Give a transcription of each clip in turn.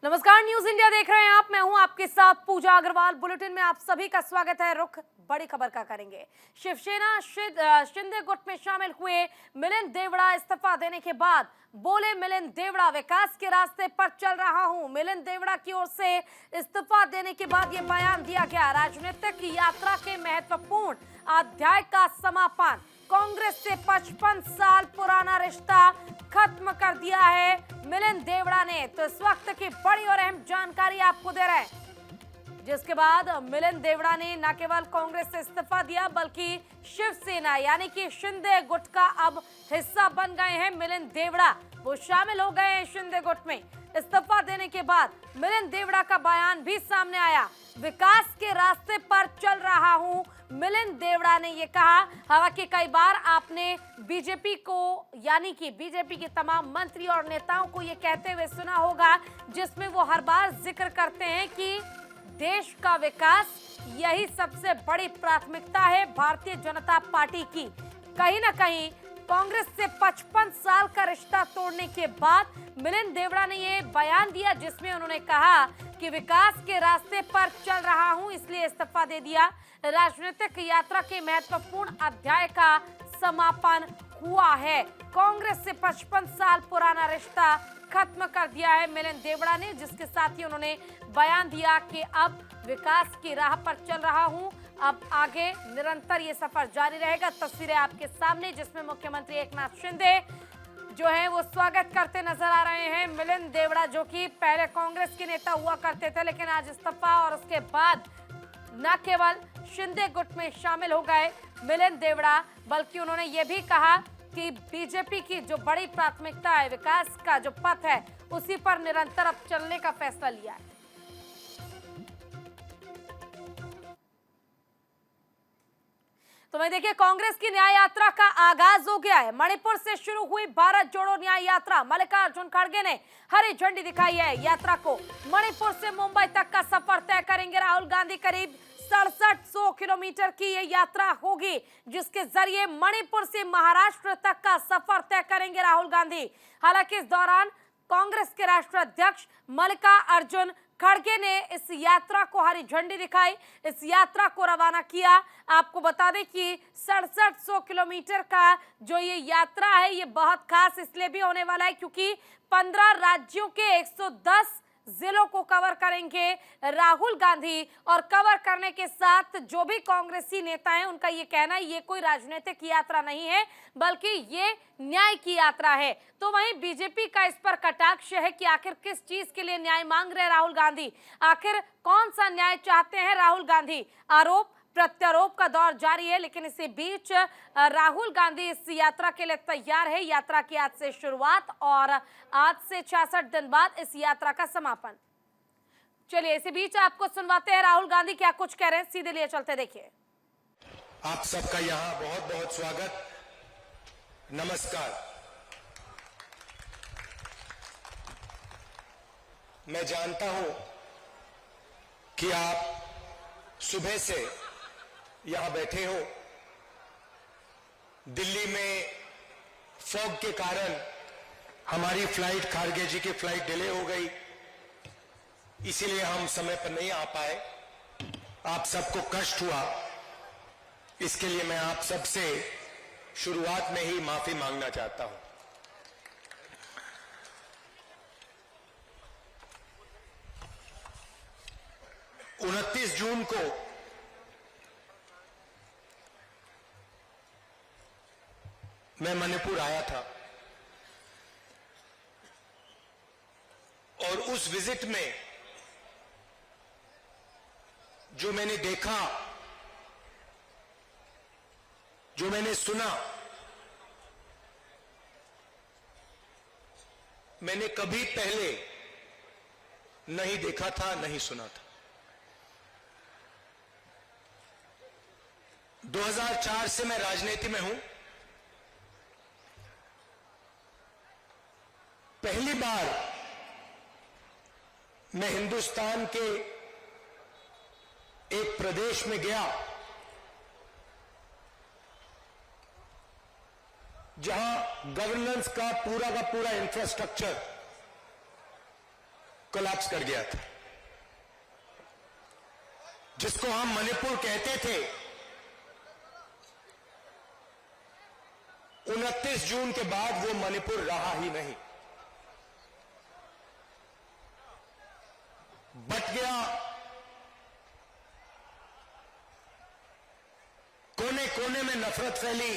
नमस्कार, news India देख रहे हैं आप। मैं हूं आपके साथ पूजा अग्रवाल। बुलेटिन में आप सभी का स्वागत है। रुख बड़ी खबर का करेंगे। शिवसेना शिंदे गुट में शामिल हुए मिलिंद देवड़ा इस्तीफा देने के बाद बोले मिलिंद देवड़ा, विकास के रास्ते पर चल रहा हूं। मिलिंद देवड़ा की ओर से इस्तीफा देने के बाद यह बयान दिया गया। राजनीतिक यात्रा के महत्वपूर्ण अध्याय का समापन। कांग्रेस से 55 साल पुराना रिश्ता खत्म कर दिया है मिलिंद देवड़ा ने। तो इस वक्त की बड़ी और अहम जानकारी आपको दे रहे हैं, जिसके बाद मिलिंद देवड़ा ने न केवल कांग्रेस से इस्तीफा दिया बल्कि शिवसेना यानी कि शिंदे गुट का अब हिस्सा बन गए हैं मिलिंद देवड़ा। वो शामिल हो गए हैं शिंदे गुट में। इस्तीफा देने के बाद मिलिंद देवड़ा का बयान भी सामने आया। विकास के रास्ते पर चल रहा हूं, मिलिंद देवड़ा ने ये कहा। हालांकि कई बार आपने बीजेपी को यानी कि बीजेपी के तमाम मंत्री और नेताओं को ये कहते हुए सुना होगा, जिसमें वो हर बार जिक्र करते हैं कि देश का विकास यही सबसे बड़ी प्राथमिकता है भारतीय जनता पार्टी की। कहीं ना कहीं कांग्रेस से 55 साल का रिश्ता तोड़ने के बाद मिलिंद देवड़ा ने ये बयान दिया, जिसमें उन्होंने कहा कि विकास के रास्ते पर चल रहा हूं, इसलिए इस्तीफा दे दिया। राजनीतिक यात्रा के महत्वपूर्ण अध्याय का समापन हुआ है। कांग्रेस से 55 साल पुराना रिश्ता खत्म कर दिया है मिलिंद देवड़ा ने, जिसके साथ ही उन्होंने बयान दिया कि अब विकास की राह पर चल रहा हूं। अब आगे निरंतर ये सफर जारी रहेगा। तस्वीरें आपके सामने, जिसमें मुख्यमंत्री एकनाथ शिंदे जो है वो स्वागत करते नजर आ रहे हैं मिलिंद देवड़ा, जो कि पहले कांग्रेस के नेता हुआ करते थे, लेकिन आज इस्तीफा और उसके बाद न केवल शिंदे गुट में शामिल हो गए मिलिंद देवड़ा, बल्कि उन्होंने ये भी कहा कि बीजेपी की जो बड़ी प्राथमिकता है, विकास का जो पथ है, उसी पर निरंतर अब चलने का फैसला लिया है। तो वहीं देखिए, कांग्रेस की न्याय यात्रा का आगाज हो गया है। मणिपुर से शुरू हुई भारत जोड़ो न्याय यात्रा, मल्लिकार्जुन खड़गे ने हरी झंडी दिखाई है यात्रा को। मणिपुर से मुंबई तक का सफर तय करेंगे राहुल गांधी। करीब 6700 किलोमीटर की ये यात्रा होगी, जिसके जरिए मणिपुर से महाराष्ट्र तक का सफर तय करेंगे राहुल गांधी। हालांकि इस दौरान कांग्रेस के राष्ट्रीय अध्यक्ष मल्लिकार्जुन खड़गे ने इस यात्रा को हरी झंडी दिखाई, इस यात्रा को रवाना किया। आपको बता दें कि 6700 किलोमीटर का जो ये यात्रा है, ये बहुत खास इसलिए भी होने वाला है क्योंकि 15 राज्यों के 110 जिलों को कवर करेंगे राहुल गांधी। और कवर करने के साथ जो भी कांग्रेसी नेता हैं, उनका ये कहना है ये कोई राजनीतिक यात्रा नहीं है, बल्कि ये न्याय की यात्रा है। तो वहीं बीजेपी का इस पर कटाक्ष है कि आखिर किस चीज के लिए न्याय मांग रहे राहुल गांधी, आखिर कौन सा न्याय चाहते हैं राहुल गांधी। आरोप प्रत्यारोप का दौर जारी है, लेकिन इसी बीच राहुल गांधी इस यात्रा के लिए तैयार है। यात्रा की आज से शुरुआत और आज से 66 दिन बाद इस यात्रा का समापन। चलिए इसी बीच आपको सुनवाते हैं राहुल गांधी क्या कुछ कह रहे हैं, सीधे लिए चलते देखिए। आप सबका यहाँ बहुत बहुत स्वागत, नमस्कार। मैं जानता हूं कि आप सुबह से यहां बैठे हो। दिल्ली में फॉग के कारण हमारी फ्लाइट, खारगे जी की फ्लाइट डिले हो गई, इसीलिए हम समय पर नहीं आ पाए। आप सबको कष्ट हुआ, इसके लिए मैं आप सबसे शुरुआत में ही माफी मांगना चाहता हूं। उनतीस जून को मैं मणिपुर आया था और उस विजिट में जो मैंने देखा, जो मैंने सुना, मैंने कभी पहले नहीं देखा था, नहीं सुना था। 2004 से मैं राजनीति में हूं। पहली बार मैं हिंदुस्तान के एक प्रदेश में गया जहां गवर्नेंस का पूरा इंफ्रास्ट्रक्चर कोलैप्स कर गया था, जिसको हम मणिपुर कहते थे। 29 जून के बाद वो मणिपुर रहा ही नहीं, बट गया। कोने कोने में नफरत फैली,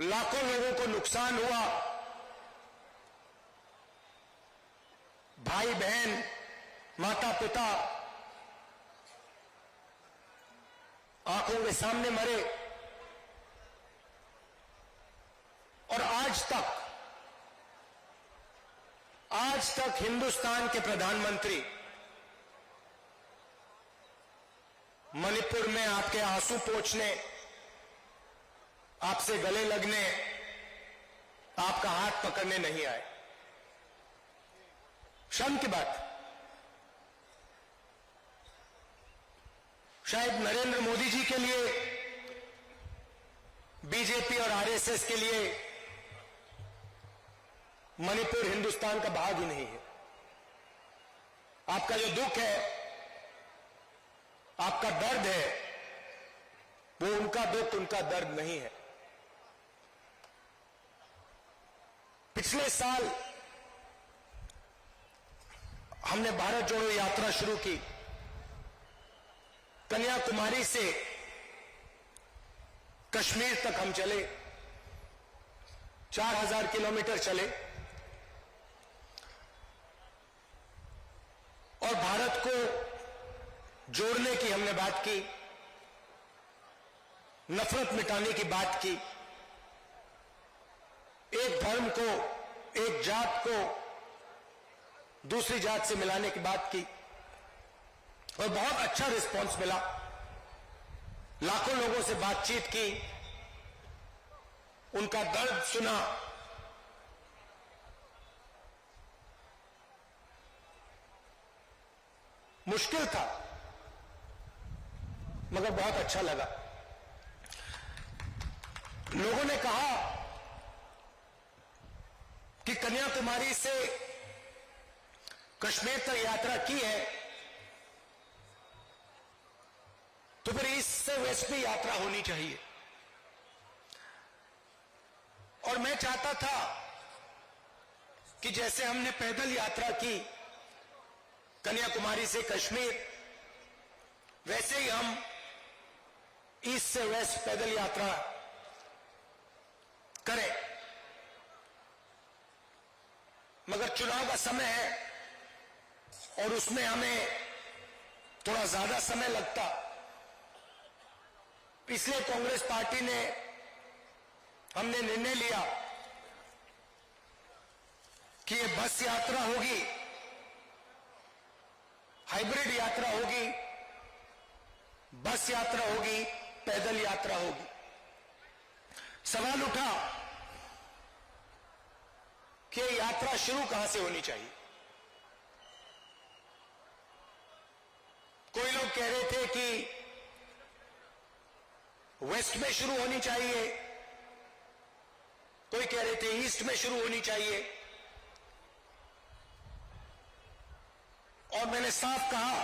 लाखों लोगों को नुकसान हुआ, भाई बहन, माता पिता आंखों के सामने मरे। और आज तक हिंदुस्तान के प्रधानमंत्री मणिपुर में आपके आंसू पोंछने, आपसे गले लगने, आपका हाथ पकड़ने नहीं आए। शर्म की बात। शायद नरेंद्र मोदी जी के लिए, बीजेपी और आरएसएस के लिए मणिपुर हिंदुस्तान का भाग ही नहीं है। आपका जो दुख है, आपका दर्द है, वो उनका दुख, उनका दर्द नहीं है। पिछले साल हमने भारत जोड़ो यात्रा शुरू की। कन्याकुमारी से कश्मीर तक हम चले, 4000 किलोमीटर चले और भारत को जोड़ने की हमने बात की, नफरत मिटाने की बात की, एक धर्म को, एक जात को दूसरी जात से मिलाने की बात की और बहुत अच्छा रिस्पांस मिला। लाखों लोगों से बातचीत की, उनका दर्द सुना। मुश्किल था मगर बहुत अच्छा लगा। लोगों ने कहा कि कन्याकुमारी से कश्मीर तक यात्रा की है तो फिर ईस्ट से वेस्ट में यात्रा होनी चाहिए। और मैं चाहता था कि जैसे हमने पैदल यात्रा की कन्याकुमारी से कश्मीर, वैसे ही हम ईस्ट से वेस्ट पैदल यात्रा करें। मगर चुनाव का समय है और उसमें हमें थोड़ा ज्यादा समय लगता, इसलिए कांग्रेस पार्टी ने, हमने निर्णय लिया कि ये बस यात्रा होगी, हाइब्रिड यात्रा होगी, बस यात्रा होगी, पैदल यात्रा होगी। सवाल उठा कि ये यात्रा शुरू कहां से होनी चाहिए। कोई लोग कह रहे थे कि वेस्ट में शुरू होनी चाहिए, कोई कह रहे थे ईस्ट में शुरू होनी चाहिए। और मैंने साफ कहा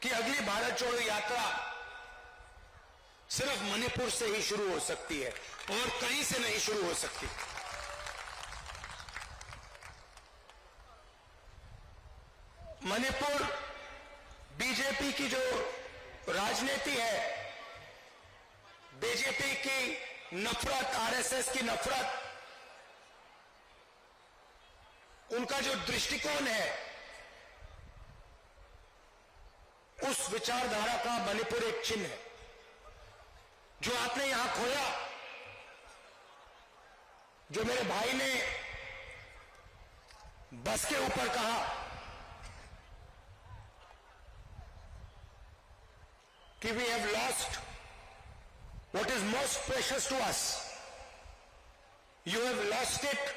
कि अगली भारत जोड़ो यात्रा सिर्फ मणिपुर से ही शुरू हो सकती है और कहीं से नहीं शुरू हो सकती। मणिपुर बीजेपी की जो राजनीति है, बीजेपी की नफरत, आरएसएस की नफरत, उनका जो दृष्टिकोण है, उस विचारधारा का मणिपुर एक चिन्ह है। जो आपने यहां खोया, जो मेरे भाई ने बस के ऊपर कहा कि we have lost what is most precious to us. You have lost it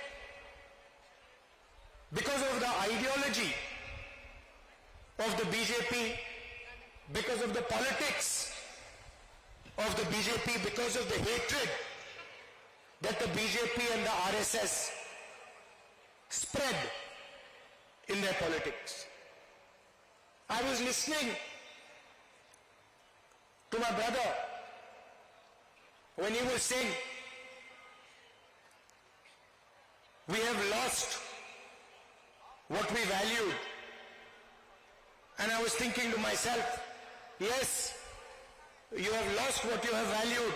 because of the ideology of the BJP, because of the politics of the BJP, because of the hatred that the BJP and the RSS spread in their politics. I was listening to my brother when he was saying, we have lost what we valued. And I was thinking to myself, yes, you have lost what you have valued,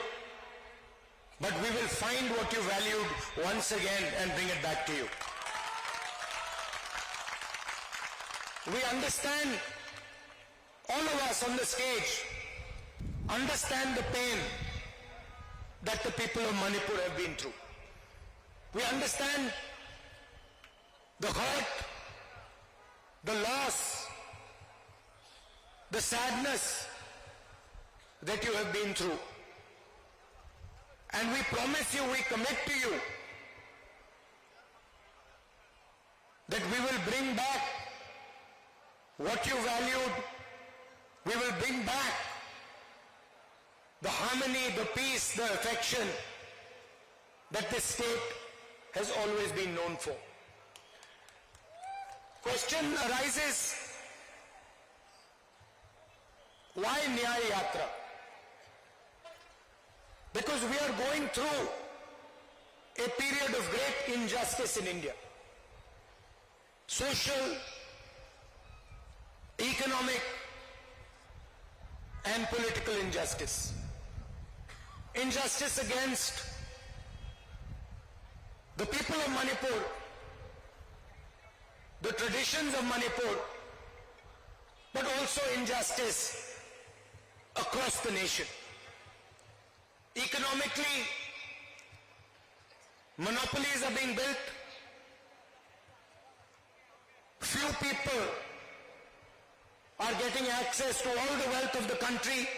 but we will find what you valued once again and bring it back to you. We understand, all of us on the stage, understand the pain that the people of Manipur have been through. We understand the hurt, the loss, the sadness that you have been through. And we promise you, we commit to you that we will bring back what you valued. We will bring back the harmony, the peace, the affection that this state has always been known for. Question arises, why Nyaya Yatra? Because we are going through a period of great injustice in India. Social, economic, and political injustice. Injustice against the people of Manipur, the traditions of Manipur, but also injustice across the nation. Economically, monopolies are being built. Few people are getting access to all the wealth of the country.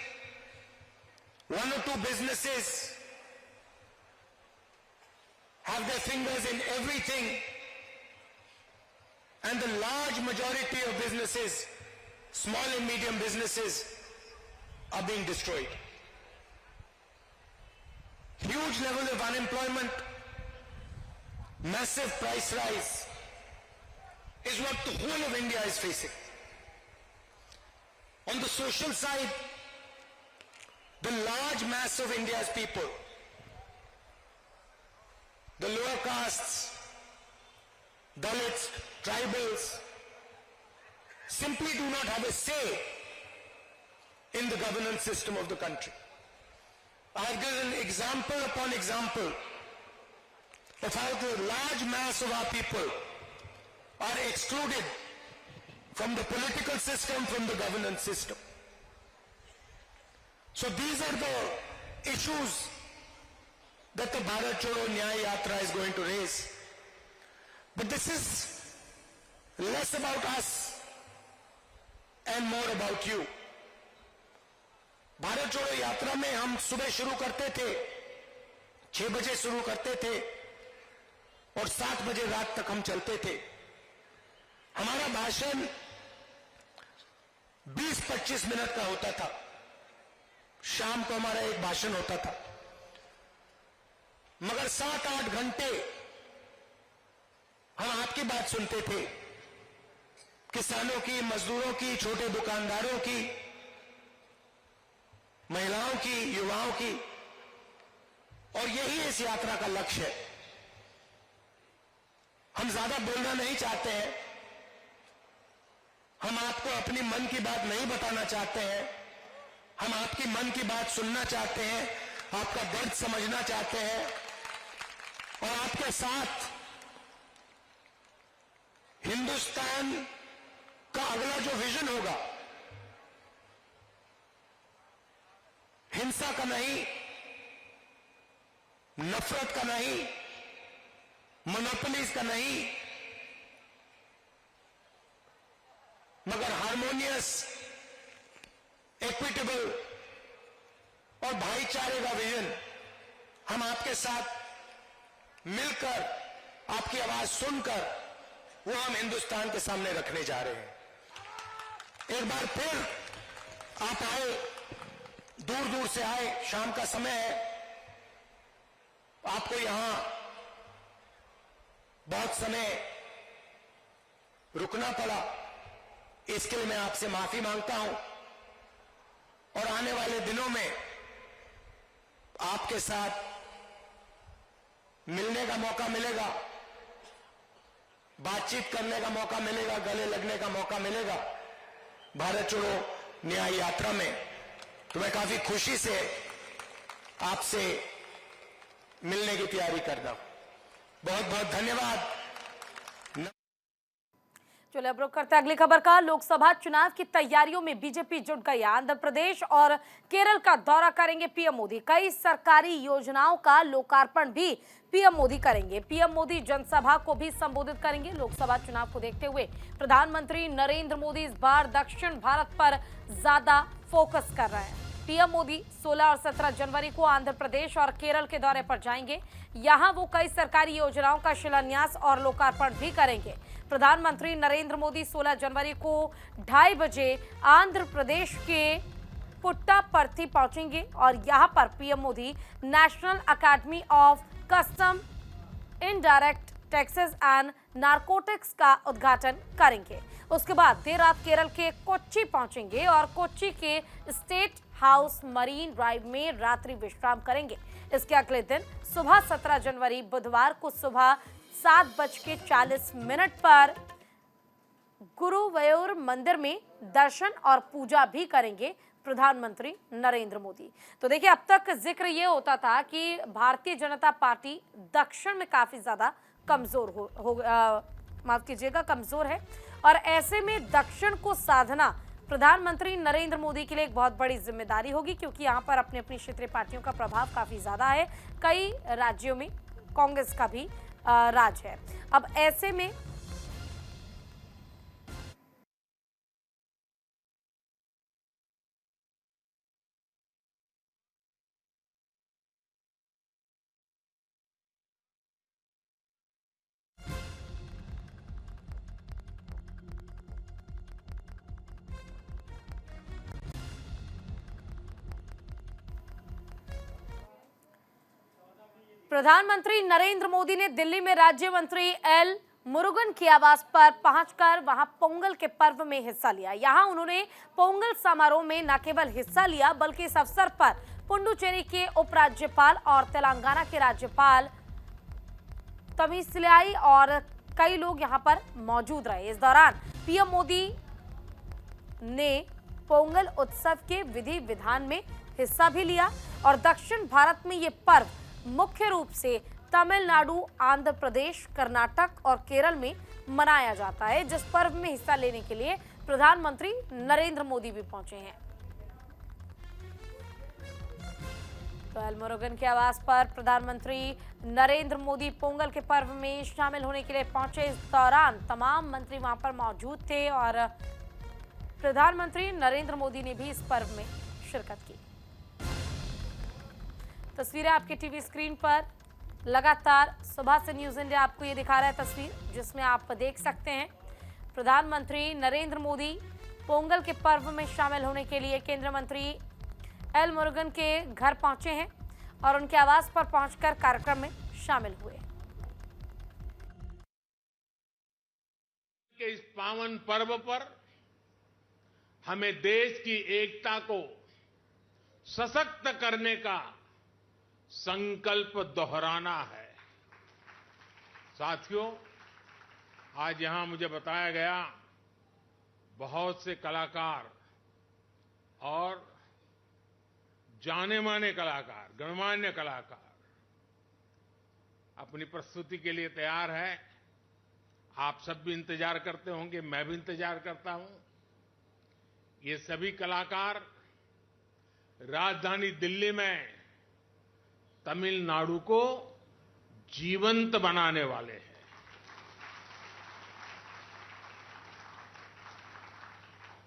One or two businesses have their fingers in everything, and the large majority of businesses, small and medium businesses, are being destroyed. Huge level of unemployment, massive price rise is what the whole of India is facing. On the social side, the large mass of India's people, the lower castes, Dalits, tribals, simply do not have a say in the governance system of the country. I have given example upon example of how the large mass of our people are excluded from the political system, from the governance system. So these are the issues that the Bharat Chodo Nyaya Yatra is going to raise. But this is less about us and more about you. Bharat जोड़ो यात्रा में हम सुबह शुरू करते थे, 6 बजे शुरू करते थे और 7 बजे रात तक हम चलते थे. हमारा भाषण 20-25 मिनट का होता था. शाम को हमारा एक भाषण होता था, मगर 7-8 घंटे हम आपकी बात सुनते थे, किसानों की, मजदूरों की, छोटे दुकानदारों की, महिलाओं की, युवाओं की. और यही इस यात्रा का लक्ष्य है. हम ज्यादा बोलना नहीं चाहते हैं, हम आपको अपनी मन की बात नहीं बताना चाहते हैं, हम आपकी मन की बात सुनना चाहते हैं, आपका दर्द समझना चाहते हैं और आपके साथ हिंदुस्तान का अगला जो विजन होगा, हिंसा का नहीं, नफरत का नहीं, मोनोपोलीज का नहीं, मगर हार्मोनियस, इक्विटेबल और भाईचारे का विजन हम आपके साथ मिलकर, आपकी आवाज सुनकर, वो हम हिंदुस्तान के सामने रखने जा रहे हैं. एक बार फिर आप आए, दूर दूर से आए, शाम का समय है. आपको यहां बहुत समय रुकना पड़ा, इसके लिए मैं आपसे माफी मांगता हूं। और आने वाले दिनों में आपके साथ मिलने का मौका मिलेगा, बातचीत करने का मौका मिलेगा, गले लगने का मौका मिलेगा भारत छोड़ो न्याय यात्रा में। तो मैं काफी खुशी से आपसे मिलने की तैयारी कर रहा हूं। बहुत बहुत धन्यवाद। चलिए अब रुक करते हैं अगली खबर का। लोकसभा चुनाव की तैयारियों में बीजेपी जुट गई। आंध्र प्रदेश और केरल का दौरा करेंगे पीएम मोदी। कई सरकारी योजनाओं का लोकार्पण भी पीएम मोदी करेंगे। पीएम मोदी जनसभा को भी संबोधित करेंगे। लोकसभा चुनाव को देखते हुए प्रधानमंत्री नरेंद्र मोदी इस बार दक्षिण भारत पर ज्यादा फोकस कर रहे हैं। पीएम मोदी 16 और 17 जनवरी को आंध्र प्रदेश और केरल के दौरे पर जाएंगे। यहां वो कई सरकारी योजनाओं का शिलान्यास और लोकार्पण भी करेंगे। प्रधानमंत्री नरेंद्र मोदी 16 जनवरी को 2:30 बजे आंध्र प्रदेश के पुट्टापर्थी पहुंचेंगे और यहां पर PM Modi national academy of custom indirect taxes and narcotics का उद्घाटन करेंगे। उसके बाद देर रात केरल के कोच्चि पहुंचेंगे और कोच्चि के स्टेट हाउस मरीन ड्राइव में रात्रि विश्राम करेंगे। इसके अगले दिन सुबह 17 जनवरी बुधवार को सुबह 7:40 पर गुरुवायूर मंदिर में दर्शन और पूजा भी करेंगे प्रधानमंत्री नरेंद्र मोदी। तो देखिए, अब तक जिक्र ये होता था कि भारतीय जनता पार्टी दक्षिण में काफी ज्यादा कमजोर माफ कीजिएगा कमजोर है और ऐसे में दक्षिण को साधना प्रधानमंत्री नरेंद्र मोदी के लिए एक बहुत बड़ी जिम्मेदारी होगी, क्योंकि यहाँ पर अपनी अपनी क्षेत्रीय पार्टियों का प्रभाव काफी ज्यादा है। कई राज्यों में कांग्रेस का भी राज है। अब ऐसे में प्रधानमंत्री नरेंद्र मोदी ने दिल्ली में राज्य मंत्री एल मुरुगन के आवास पर पहुंचकर वहां पोंगल के पर्व में हिस्सा लिया। यहां उन्होंने पोंगल समारोह में न केवल हिस्सा लिया बल्कि इस अवसर पर पुडुचेरी के उपराज्यपाल और तेलंगाना के राज्यपाल तमिलिसाई और कई लोग यहां पर मौजूद रहे। इस दौरान पीएम मोदी ने पोंगल उत्सव के विधि विधान में हिस्सा भी लिया और दक्षिण भारत में ये पर्व मुख्य रूप से तमिलनाडु, आंध्र प्रदेश, कर्नाटक और केरल में मनाया जाता है, जिस पर्व में हिस्सा लेने के लिए प्रधानमंत्री नरेंद्र मोदी भी पहुंचे हैं। तो एल मुरुगन के आवास पर प्रधानमंत्री नरेंद्र मोदी पोंगल के पर्व में शामिल होने के लिए पहुंचे। इस दौरान तमाम मंत्री वहां पर मौजूद थे और प्रधानमंत्री नरेंद्र मोदी ने भी इस पर्व में शिरकत की। तस्वीरें आपके टीवी स्क्रीन पर लगातार सुबह से न्यूज़ इंडिया आपको ये दिखा रहा है तस्वीर, जिसमें आप देख सकते हैं प्रधानमंत्री नरेंद्र मोदी पोंगल के पर्व में शामिल होने के लिए केंद्रीय मंत्री एल मुरुगन के घर पहुंचे हैं और उनके आवास पर पहुंचकर कार्यक्रम में शामिल हुए। इस पावन पर्व पर हमें देश की एकता को सशक्त करने का संकल्प दोहराना है। साथियों, आज यहां मुझे बताया गया बहुत से कलाकार और जाने माने कलाकार, गणमान्य कलाकार अपनी प्रस्तुति के लिए तैयार है। आप सब भी इंतजार करते होंगे, मैं भी इंतजार करता हूं। ये सभी कलाकार राजधानी दिल्ली में तमिलनाडु को जीवंत बनाने वाले हैं।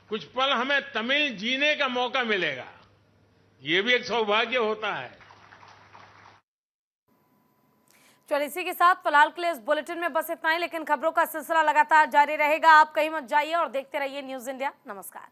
कुछ पल हमें तमिल जीने का मौका मिलेगा, ये भी एक सौभाग्य होता है। चलिए, इसी के साथ फिलहाल के लिए इस बुलेटिन में बस इतना ही, लेकिन खबरों का सिलसिला लगातार जारी रहेगा। आप कहीं मत जाइए और देखते रहिए न्यूज़ इंडिया। नमस्कार।